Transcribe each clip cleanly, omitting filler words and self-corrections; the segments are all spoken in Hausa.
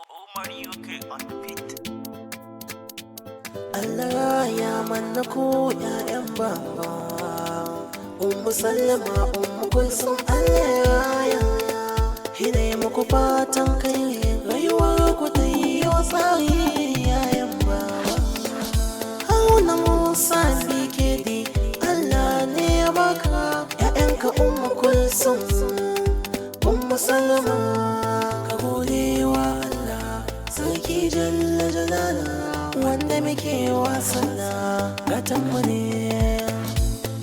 Omar UK on the beat. Allah ya manna ku ƴaƴan baba, Ummu Sallama, Ummu Kulsum, Allah ya hine muku fatan kai rayuwar ku ta yi wa tsari ƴaƴan baba. Haruna Musa Bikedi, Allah ne ya baka ƴaƴanka Ummu Kulsum, Ummu Sallama, ka gode wa Allah sarki jalla jalala, wanda muke wasalla gatanmu ne.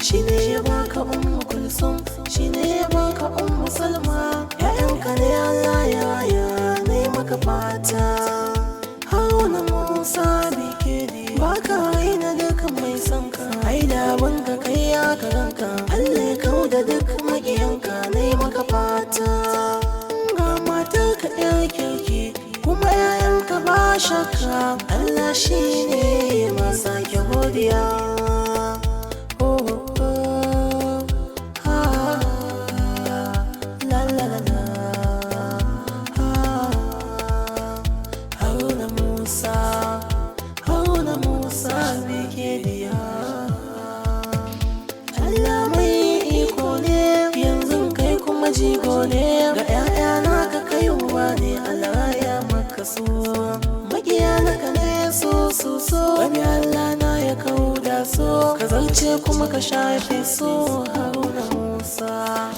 Shi ne ya baka Ummu Kulsum, shi ne ya baka Ummu Salma, ƴaƴanka ne Allah ya ne maka fata. Haruna Musa Bikedi, baka raina dukkan mai son ka, ai da abinka kai ya karanka, Allah ya kauda duk maƙiyanka ne maka fata. Ga matarka ƴar kirki kuma ƴaƴanka ba shakka, Allah shi ne ma sake godiya. Haruna Musa Bikedi, Allah mai iko ne, yanzu kai kuma jigo ne, ga ƴaƴa naka kai uba ne, Allah ya maka so. Maƙiya naka ne so, wani Allah na ya kauda so, ka zarce kuma ka shafe so. Haruna Musa.